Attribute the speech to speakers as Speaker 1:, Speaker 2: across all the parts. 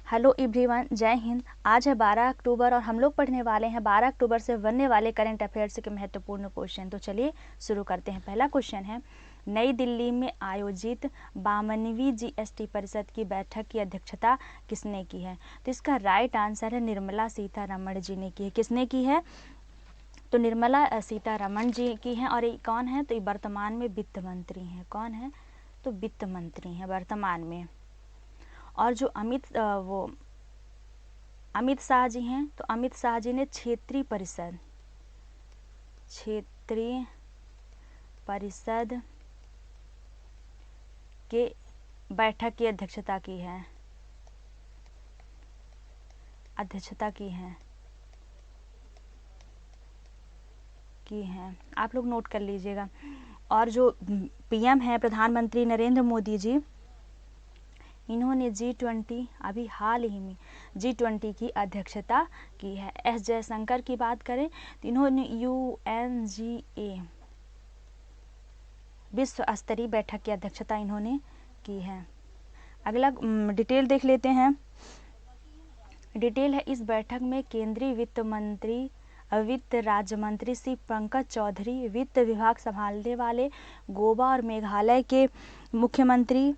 Speaker 1: Hello everyone, जय हिंद। आज है 12 अक्टूबर और हम लोग पढ़ने वाले हैं 12 अक्टूबर से बनने वाले करंट अफेयर्स के महत्वपूर्ण क्वेश्चन। तो चलिए शुरू करते हैं। पहला क्वेश्चन है, नई दिल्ली में आयोजित 52वीं जीएसटी परिषद की बैठक की अध्यक्षता किसने की है? तो इसका राइट आंसर है निर्मला सीतारमण जी ने की है। किसने की है? तो निर्मला सीतारमण जी की है। और ये कौन है? तो ये वर्तमान में वित्त मंत्री हैं। कौन है? तो वित्त मंत्री हैं वर्तमान में। और जो अमित शाह जी हैं, तो अमित शाह जी ने क्षेत्रीय परिषद के बैठक की अध्यक्षता की है। आप लोग नोट कर लीजिएगा। और जो पीएम है प्रधानमंत्री नरेंद्र मोदी जी, इन्होंने G20 अभी हाल ही में G20 की अध्यक्षता की है। एस जयशंकर की बात करें तो इन्होंने UNGA विश्व स्तरीय बैठक की अध्यक्षता इन्होंने की है। अगला डिटेल देख लेते हैं। डिटेल है, इस बैठक में केंद्रीय वित्त राज्य मंत्री श्री पंकज चौधरी, वित्त विभाग संभालने वाले गोवा और मेघालय के मुख्यमंत्री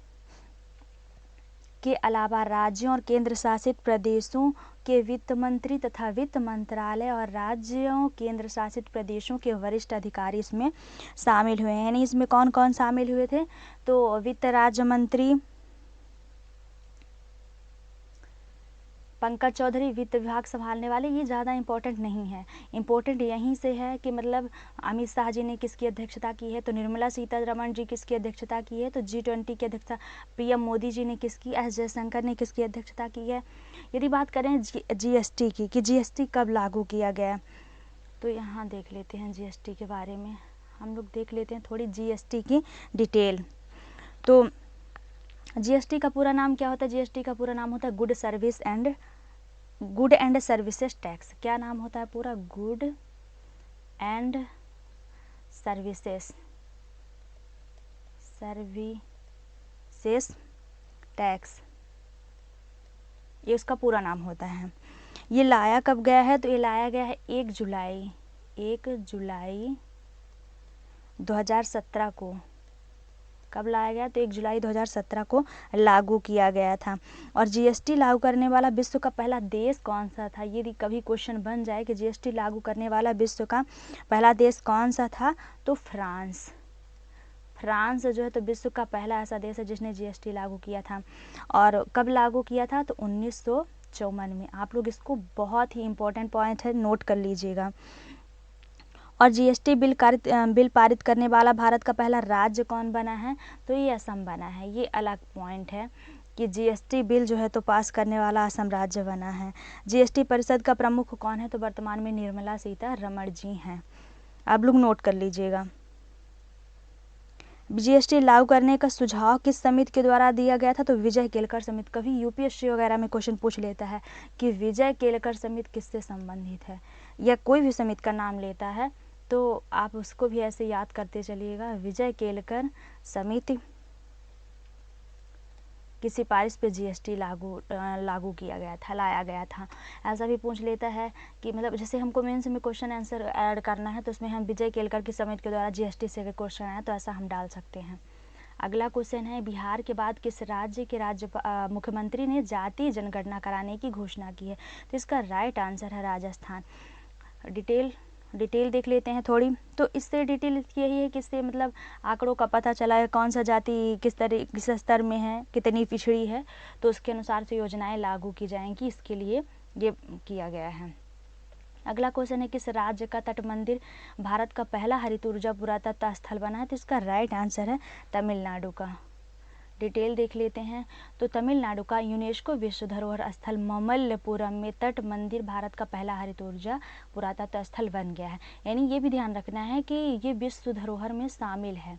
Speaker 1: के अलावा राज्यों और केंद्र शासित प्रदेशों के वित्त मंत्री तथा वित्त मंत्रालय और राज्यों केंद्र शासित प्रदेशों के वरिष्ठ अधिकारी इसमें शामिल हुए हैं। यानी इसमें कौन कौन शामिल हुए थे? तो वित्त राज्य मंत्री पंकज चौधरी, वित्त विभाग संभालने वाले, ये ज़्यादा इम्पोर्टेंट नहीं है। इम्पोर्टेंट यहीं से है कि मतलब अमित शाह जी ने किसकी अध्यक्षता की है? तो निर्मला सीतारमण जी किसकी अध्यक्षता की है? तो G20 की अध्यक्षता पीएम मोदी जी ने किसकी? एस जयशंकर ने किसकी अध्यक्षता की है? यदि बात करें जीएसटी की कि जीएसटी कब लागू किया गया, तो यहाँ देख लेते हैं जीएसटी के बारे में। हम लोग देख लेते हैं थोड़ी जीएसटी की डिटेल। तो जीएसटी का पूरा नाम क्या होता है? जीएसटी का पूरा नाम होता है गुड एंड सर्विसेज टैक्स। क्या नाम होता है पूरा? गुड एंड सर्विसेज टैक्स, ये उसका पूरा नाम होता है। ये लाया कब गया है? तो ये लाया गया है 1 जुलाई 2017 को। कब लाया गया? तो 1 जुलाई 2017 को लागू किया गया था। और जीएसटी लागू करने वाला विश्व का पहला देश कौन सा था? यदि कभी क्वेश्चन बन जाए कि जीएसटी लागू करने वाला विश्व का पहला देश कौन सा था, तो फ्रांस जो है तो विश्व का पहला ऐसा देश है जिसने जीएसटी लागू किया था। और कब लागू किया था? तो 1954 में। आप लोग इसको, बहुत ही इम्पोर्टेंट पॉइंट है, नोट कर लीजिएगा। और जीएसटी बिल पारित करने वाला भारत का पहला राज्य कौन बना है? तो ये असम बना है। ये अलग पॉइंट है कि जीएसटी बिल जो है तो पास करने वाला असम राज्य बना है। जीएसटी परिषद का प्रमुख कौन है? तो वर्तमान में निर्मला सीतारमण जी हैं। आप लोग नोट कर लीजिएगा। जीएसटी लागू करने का सुझाव किस समिति के द्वारा दिया गया था? तो विजय केलकर समिति। कभी यूपीएससी वगैरह में क्वेश्चन पूछ लेता है कि विजय केलकर समिति किससे संबंधित है, या कोई भी समिति का नाम लेता है तो आप उसको भी ऐसे याद करते चलिएगा। विजय केलकर समिति की सिफारिश पे जीएसटी लागू किया गया था, लाया गया था। ऐसा भी पूछ लेता है कि मतलब जैसे हमको मेंस में क्वेश्चन आंसर ऐड करना है तो उसमें हम विजय केलकर की समिति के द्वारा जीएसटी से क्वेश्चन आया तो ऐसा हम डाल सकते हैं। अगला क्वेश्चन है, बिहार के बाद किस राज्य के मुख्यमंत्री ने जातीय जनगणना कराने की घोषणा की है? तो इसका राइट आंसर है राजस्थान। डिटेल देख लेते हैं थोड़ी। तो इससे डिटेल यही है कि इससे मतलब आंकड़ों का पता चला है कौन सा जाति किस स्तर में है, कितनी पिछड़ी है, तो उसके अनुसार से योजनाएं लागू की जाएंगी। इसके लिए ये किया गया है। अगला क्वेश्चन है, किस राज्य का तट मंदिर भारत का पहला हरित ऊर्जा पुरातत्व स्थल बना है? तो इसका राइट आंसर है तमिलनाडु का। डिटेल देख लेते हैं। तो तमिलनाडु का यूनेस्को विश्व धरोहर स्थल ममल्लपुरम में तट मंदिर भारत का पहला हरित ऊर्जा पुरातत्व स्थल बन गया है। यानी ये भी ध्यान रखना है कि ये विश्व धरोहर में शामिल है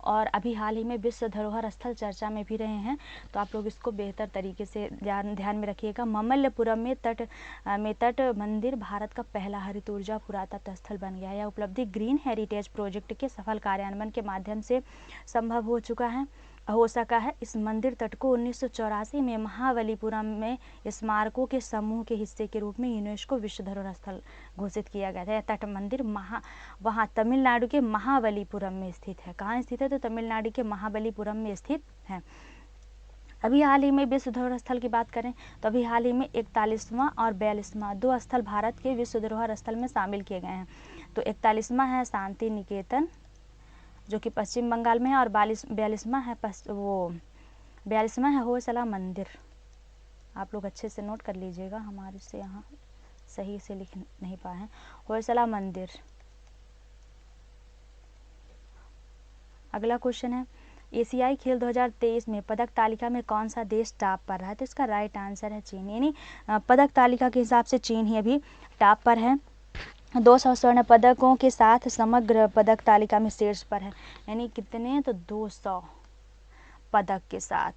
Speaker 1: और अभी हाल ही में विश्व धरोहर स्थल चर्चा में भी रहे हैं, तो आप लोग इसको बेहतर तरीके से ध्यान में रखिएगा। ममल्लपुरम में तट मंदिर भारत का पहला हरित ऊर्जा पुरातत्व स्थल बन गया है। यह उपलब्धि ग्रीन हेरिटेज प्रोजेक्ट के सफल कार्यान्वयन के माध्यम से संभव हो चुका है। हो सका है। इस मंदिर तट को 1984 में महाबलीपुरम में स्मारकों के समूह के हिस्से के रूप में यूनेस्को विश्व धरोहर स्थल घोषित किया गया था। यह तट मंदिर वहाँ तमिलनाडु के महाबलीपुरम में स्थित है। कहाँ स्थित है? तो तमिलनाडु के महाबलीपुरम में स्थित है। अभी हाल ही में विश्व धरोहर स्थल की बात करें तो अभी हाल ही में 41वां और 42वां 2 स्थल भारत के विश्व धरोहर स्थल में शामिल किए गए हैं। तो 41वां है शांति निकेतन जो कि पश्चिम बंगाल में है, और 42वां है होयसला मंदिर। आप लोग अच्छे से नोट कर लीजिएगा, हमारे से यहाँ सही से लिख नहीं पाए हैं। होयसला मंदिर। अगला क्वेश्चन है, एशियाई खेल 2023 में पदक तालिका में कौन सा देश टॉप पर रहा है? तो इसका राइट आंसर है चीन। यानी पदक तालिका के हिसाब से चीन ही अभी टॉप पर है। 200 स्वर्ण पदकों के साथ समग्र पदक तालिका में शीर्ष पर है। यानी कितने? तो 200 पदक के साथ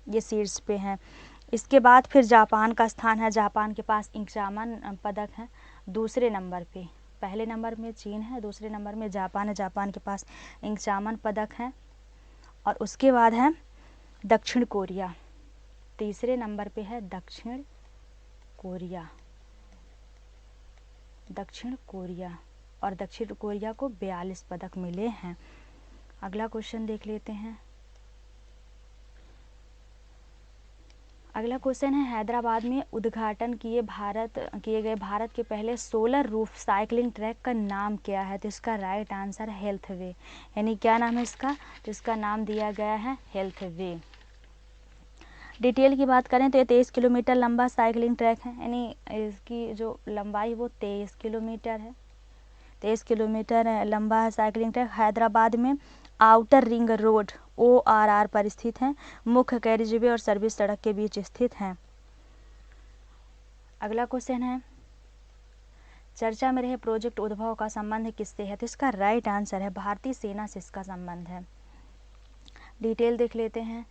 Speaker 1: ये शीर्ष पे है। इसके बाद फिर जापान का स्थान है। जापान के पास 51 पदक हैं दूसरे नंबर पे। पहले नंबर में चीन है, दूसरे नंबर में जापान है। जापान के पास 51 पदक हैं। और उसके बाद है दक्षिण कोरिया, तीसरे नंबर पे है दक्षिण कोरिया। और दक्षिण कोरिया को 42 पदक मिले हैं। अगला क्वेश्चन देख लेते हैं। अगला क्वेश्चन है, हैदराबाद में उद्घाटन किए गए भारत के पहले सोलर रूफ साइकिलिंग ट्रैक का नाम क्या है? तो इसका राइट आंसर है हेल्थ वे। यानी क्या नाम है इसका? तो इसका नाम दिया गया है हेल्थ वे। डिटेल की बात करें तो ये 23 किलोमीटर लंबा साइकिलिंग ट्रैक है। यानी इसकी जो लंबाई वो 23 किलोमीटर है। 23 किलोमीटर लंबा है साइकिलिंग ट्रैक। हैदराबाद में आउटर रिंग रोड ORR पर स्थित है। मुख्य कैरिजवे और सर्विस सड़क के बीच स्थित है। अगला क्वेश्चन है, चर्चा में रहे प्रोजेक्ट उद्भव का संबंध किससे है? तो इसका राइट आंसर है भारतीय सेना से इसका संबंध है। डिटेल देख लेते हैं।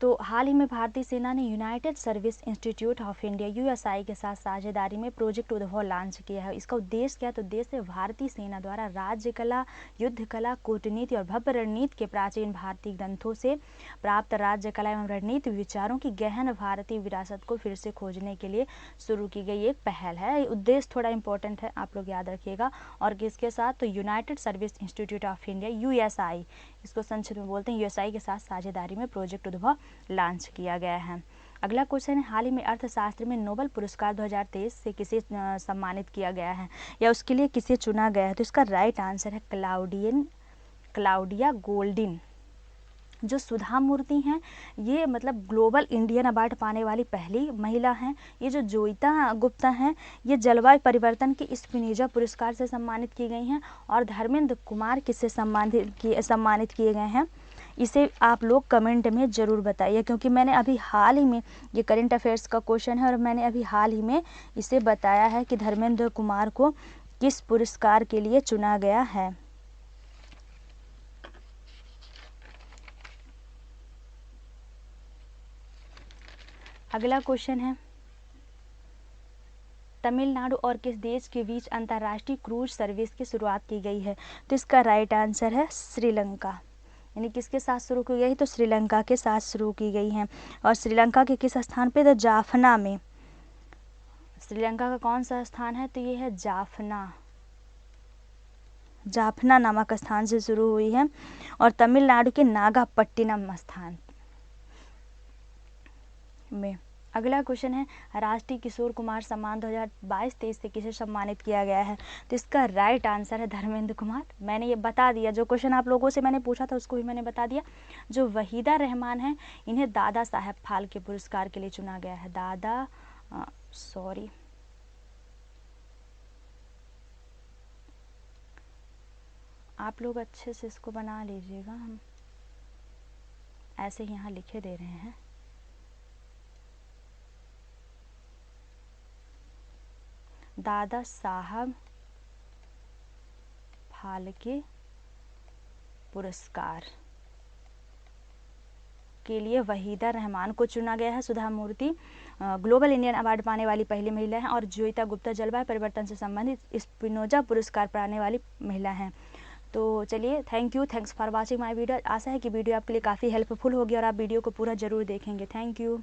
Speaker 1: तो हाल ही में भारतीय सेना ने United service institute of India USI के साथ साझेदारी में प्रोजेक्ट उद्भव लॉन्च किया है। इसका उद्देश्य क्या है? तो उद्देश्य भारतीय सेना द्वारा राज्य कला, युद्ध कला, कूटनीति और भव्य रणनीति के प्राचीन भारतीय ग्रंथों से प्राप्त राज्य कला एवं रणनीति विचारों की गहन भारतीय विरासत को फिर से खोजने के लिए शुरू की गई एक पहल है। उद्देश्य थोड़ा इंपॉर्टेंट है, आप लोग याद रखिएगा। और किसके साथ? तो United service institute of India USI, इसको संक्षिप्त में बोलते हैं, USI के साथ साझेदारी में प्रोजेक्ट उद्भव लॉन्च किया गया है। अगला क्वेश्चन है, हाल ही में अर्थशास्त्र में नोबेल पुरस्कार 2023 से किसे सम्मानित किया गया है या उसके लिए किसे चुना गया है? तो इसका राइट आंसर है क्लाउडिया गोल्डिन। जो सुधा मूर्ति हैं ये मतलब ग्लोबल इंडियन अवार्ड पाने वाली पहली महिला हैं। ये जो जोईता गुप्ता हैं ये जलवायु परिवर्तन के स्पिनोजा पुरस्कार से सम्मानित की गई हैं। और धर्मेंद्र कुमार किससे सम्मानित किए गए हैं? इसे आप लोग कमेंट में ज़रूर बताइए, क्योंकि मैंने अभी हाल ही में, ये करंट अफेयर्स का क्वेश्चन है और मैंने अभी हाल ही में इसे बताया है कि धर्मेंद्र कुमार को किस पुरस्कार के लिए चुना गया है। अगला क्वेश्चन है, तमिलनाडु और किस देश के बीच अंतर्राष्ट्रीय क्रूज सर्विस की शुरुआत की गई है? तो इसका राइट आंसर है श्रीलंका। यानी किसके साथ शुरू की गई? तो श्रीलंका के साथ शुरू की गई है। और श्रीलंका के किस स्थान पे? तो जाफना में। श्रीलंका का कौन सा स्थान है? तो ये है जाफना नामक स्थान से शुरू हुई है। और तमिलनाडु के नागापट्टिनम स्थान में। अगला क्वेश्चन है, राष्ट्रीय किशोर कुमार सम्मान 2022-23 से किसे सम्मानित किया गया है? तो इसका राइट आंसर है धर्मेंद्र कुमार। मैंने ये बता दिया, जो क्वेश्चन आप लोगों से मैंने पूछा था उसको भी मैंने बता दिया। जो वहीदा रहमान है इन्हें दादा साहेब फाल्के पुरस्कार के लिए चुना गया है। आप लोग अच्छे से इसको बना लीजिएगा, हम ऐसे ही यहाँ लिखे दे रहे हैं। दादा साहब फाल्के पुरस्कार के लिए वहीदा रहमान को चुना गया है। सुधा मूर्ति ग्लोबल इंडियन अवार्ड पाने वाली पहली महिला है। और जोईता गुप्ता जलवायु परिवर्तन से संबंधित स्पिनोजा पुरस्कार पाने वाली महिला हैं। तो चलिए, thanks for watching my video. आशा है कि वीडियो आपके लिए काफ़ी हेल्पफुल होगी और आप वीडियो को पूरा ज़रूर देखेंगे। Thank you.